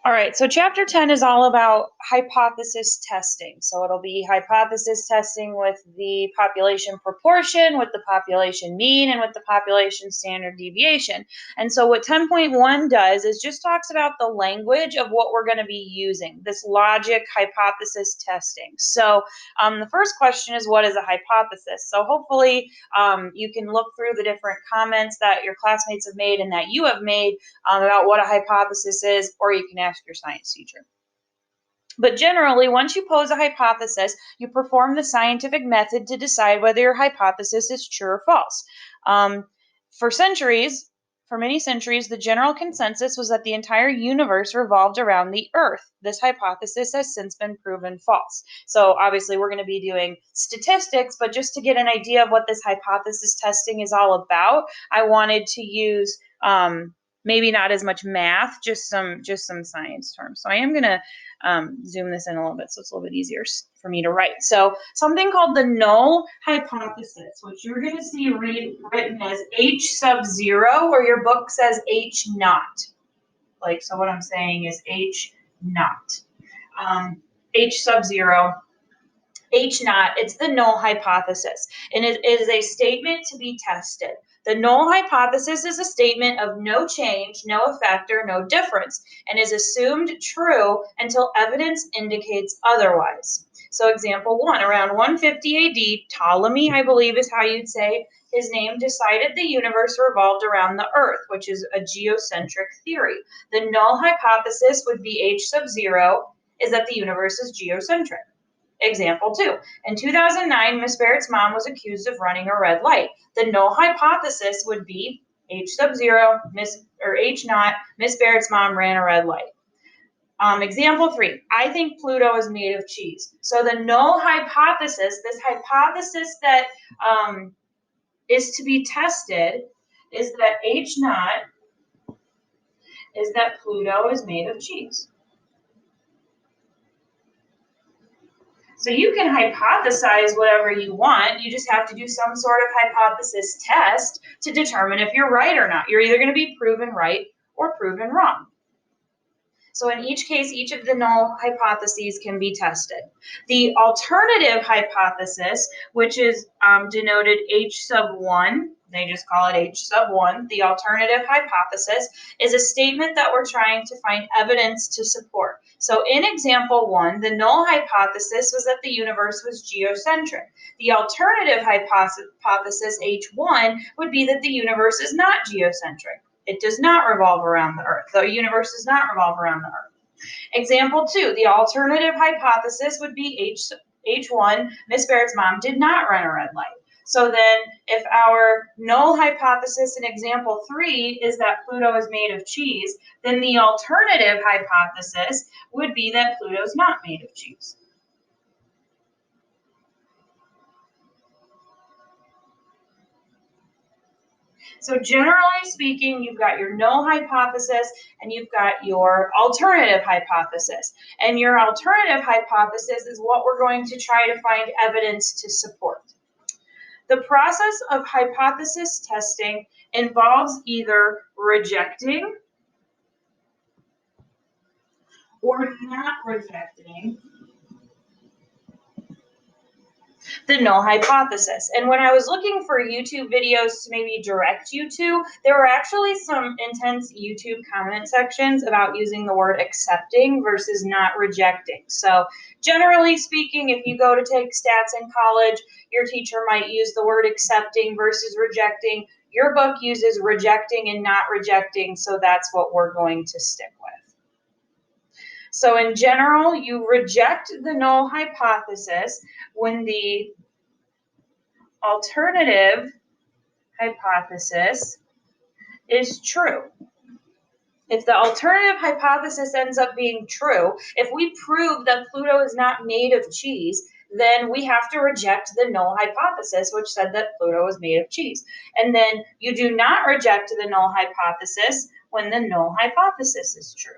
All right, so chapter 10 is all about hypothesis testing. So it'll be hypothesis testing with the population proportion, with the population mean, and with the population standard deviation. And so what 10.1 does is just talks about the language of what we're going to be using, this logic hypothesis testing. So the first question is, what is a hypothesis? So hopefully you can look through the different comments that your classmates have made and that you have made about what a hypothesis is, or you can ask your science teacher. But generally, once you pose a hypothesis, you perform the scientific method to decide whether your hypothesis is true or false. For centuries, for many centuries, the general consensus was that the entire universe revolved around the Earth. This hypothesis has since been proven false. So obviously we're going to be doing statistics, but just to get an idea of what this hypothesis testing is all about, I wanted to use maybe not as much math, just some science terms. So I am going to zoom this in a little bit so it's a little bit easier for me to write. So something called the null hypothesis, which you're going to see written as H sub 0, or your book says H naught. Like, so what I'm saying is H naught. H sub 0, H naught, it's the null hypothesis, and it is a statement to be tested. The null hypothesis is a statement of no change, no effect, or no difference, and is assumed true until evidence indicates otherwise. So example 1, around 150 AD, Ptolemy, I believe is how you'd say his name, decided the universe revolved around the Earth, which is a geocentric theory. The null hypothesis would be H sub 0 is that the universe is geocentric. Example 2. In 2009, Miss Barrett's mom was accused of running a red light. The null hypothesis would be H sub 0, H naught, Miss Barrett's mom ran a red light. Example 3. I think Pluto is made of cheese. So the null hypothesis, this hypothesis that is to be tested, is that H naught is that Pluto is made of cheese. So you can hypothesize whatever you want. You just have to do some sort of hypothesis test to determine if you're right or not. You're either going to be proven right or proven wrong. So in each case, each of the null hypotheses can be tested. The alternative hypothesis, which is denoted H sub 1, they just call it H sub 1, the alternative hypothesis is a statement that we're trying to find evidence to support. So in example 1, the null hypothesis was that the universe was geocentric. The alternative hypothesis, H1, would be that the universe is not geocentric. It does not revolve around the Earth. The universe does not revolve around the Earth. Example 2, the alternative hypothesis would be H1, Miss Barrett's mom did not run a red light. So then if our null hypothesis in example 3 is that Pluto is made of cheese, then the alternative hypothesis would be that Pluto is not made of cheese. So generally speaking, you've got your null hypothesis and you've got your alternative hypothesis. And your alternative hypothesis is what we're going to try to find evidence to support. The process of hypothesis testing involves either rejecting or not rejecting the null hypothesis. And when I was looking for YouTube videos to maybe direct you to, there were actually some intense YouTube comment sections about using the word accepting versus not rejecting. So generally speaking, if you go to take stats in college, your teacher might use the word accepting versus rejecting. Your book uses rejecting and not rejecting, so that's what we're going to stick with. So in general, you reject the null hypothesis when the alternative hypothesis is true. If the alternative hypothesis ends up being true, if we prove that Pluto is not made of cheese, then we have to reject the null hypothesis, which said that Pluto is made of cheese. And then you do not reject the null hypothesis when the null hypothesis is true.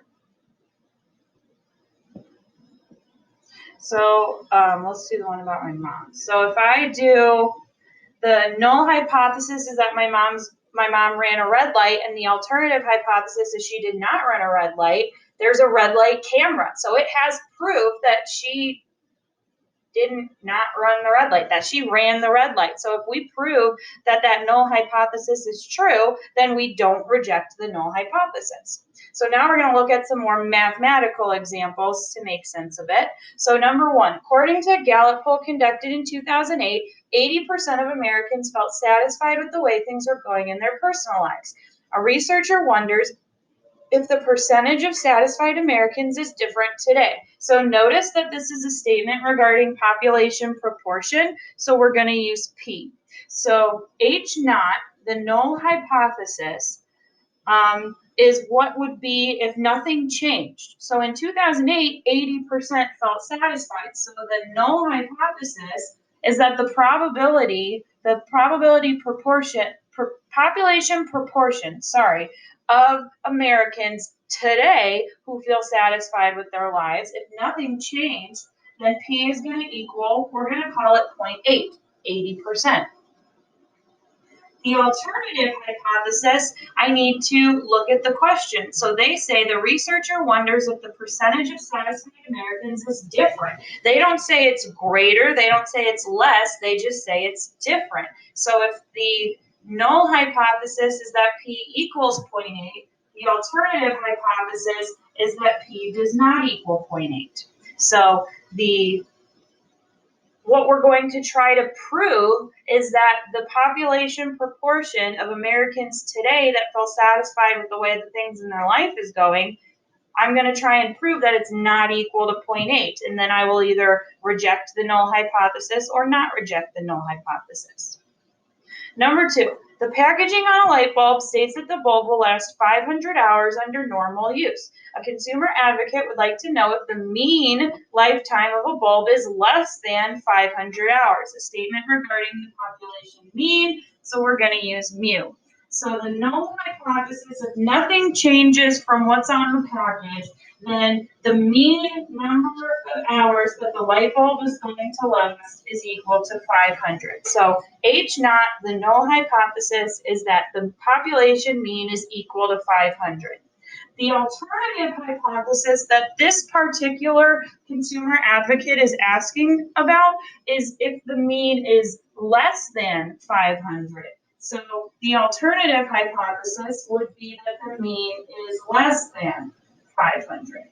So let's do the one about my mom. So if I do the null hypothesis is that my mom ran a red light, and the alternative hypothesis is she did not run a red light, There's a red light camera. So it has proof that she didn't not run the red light, that she ran the red light. So if we prove that that null hypothesis is true, then we don't reject the null hypothesis. So now we're going to look at some more mathematical examples to make sense of it. So number one, according to a Gallup poll conducted in 2008, 80% of Americans felt satisfied with the way things are going in their personal lives. A researcher wonders if the percentage of satisfied Americans is different today. So notice that this is a statement regarding population proportion, so we're going to use P. So H naught, the null hypothesis, is what would be if nothing changed. So in 2008, 80% felt satisfied. So the null hypothesis is that the probability proportion, population proportion, of Americans today who feel satisfied with their lives, if nothing changed, then P is going to equal, we're going to call it 0.8, 80%. The alternative hypothesis, I need to look at the question. So they say the researcher wonders if the percentage of satisfied Americans is different. They don't say it's greater, they don't say it's less, they just say it's different. So if the null hypothesis is that P equals 0.8, the alternative hypothesis is that P does not equal 0.8. So what we're going to try to prove is that the population proportion of Americans today that feel satisfied with the way that things in their life is going, I'm going to try and prove that it's not equal to 0.8, and then I will either reject the null hypothesis or not reject the null hypothesis. Number two, the packaging on a light bulb states that the bulb will last 500 hours under normal use. A consumer advocate would like to know if the mean lifetime of a bulb is less than 500 hours, a statement regarding the population mean, so we're going to use mu. So the null hypothesis, if nothing changes from what's on the package, then the mean number of hours that the light bulb is going to last is equal to 500. So H naught, the null hypothesis, is that the population mean is equal to 500. The alternative hypothesis that this particular consumer advocate is asking about is if the mean is less than 500. So the alternative hypothesis would be that the mean is less than 500.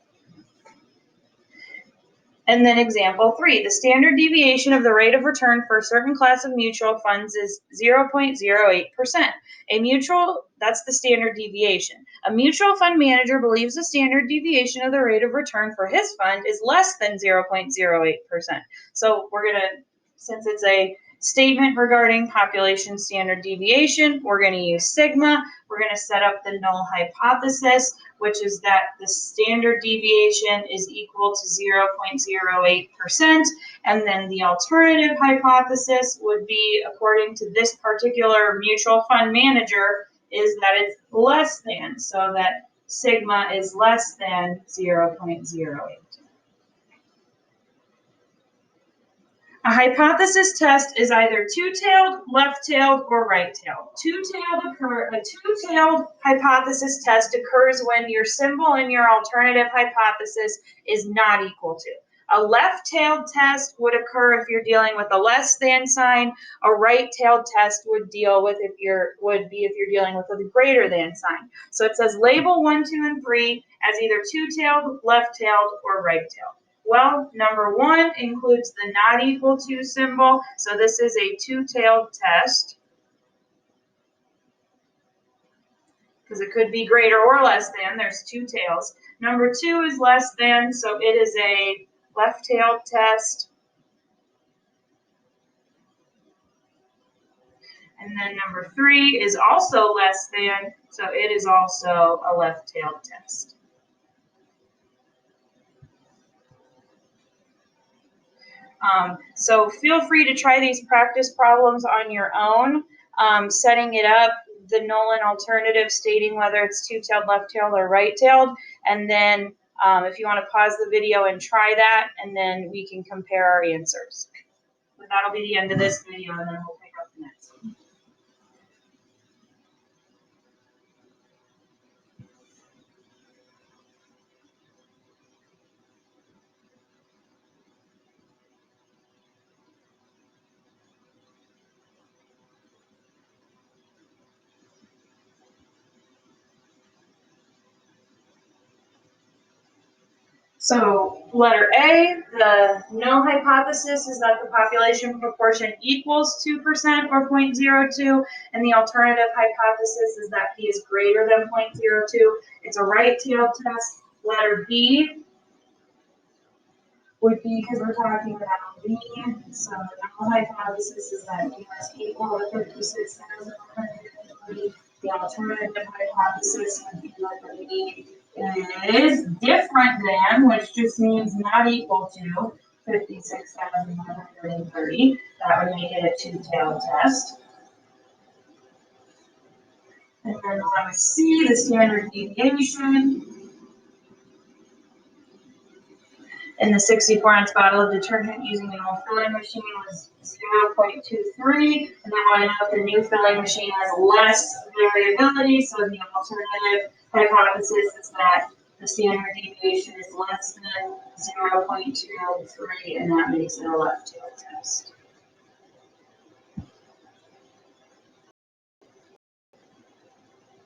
And then example 3, the standard deviation of the rate of return for a certain class of mutual funds is 0.08%. A mutual, that's the standard deviation. A mutual fund manager believes the standard deviation of the rate of return for his fund is less than 0.08%. So we're going to, since it's a statement regarding population standard deviation, we're going to use sigma. We're going to set up the null hypothesis, which is that the standard deviation is equal to 0.08%. And then the alternative hypothesis would be, according to this particular mutual fund manager, is that it's less than, so that sigma is less than 0.08. A hypothesis test is either two-tailed, left-tailed, or right-tailed. A two-tailed hypothesis test occurs when your symbol in your alternative hypothesis is not equal to. A left-tailed test would occur if you're dealing with a less than sign. A right-tailed test would be if you're dealing with a greater than sign. So it says label 1, 2, and 3 as either two-tailed, left-tailed, or right-tailed. Well, number 1 includes the not equal to symbol, so this is a two-tailed test, because it could be greater or less than, there's two tails. Number 2 is less than, so it is a left-tailed test. And then number 3 is also less than, so it is also a left-tailed test. So feel free to try these practice problems on your own, setting it up, the null and alternative, stating whether it's two-tailed, left-tailed, or right-tailed, and then if you want to pause the video and try that, and then we can compare our answers. But that'll be the end of this video, and then we'll pick up the next one. So letter A, the no hypothesis is that the population proportion equals 2% or 0.02, and the alternative hypothesis is that P is greater than 0.02. It's a right-tailed test. Letter B would be, because we're talking about B, so the null hypothesis is that B must equal to 56,130. The alternative hypothesis would be letter B is different than, which just means not equal to, 56,130. That would make it a two-tailed test. And then letter C, the standard deviation. In the 64-ounce bottle of detergent using the old filling machine was 0.23, and then I know the new filling machine has less variability, so the alternative hypothesis is that the standard deviation is less than 0.23, and that makes it a left-tailed test.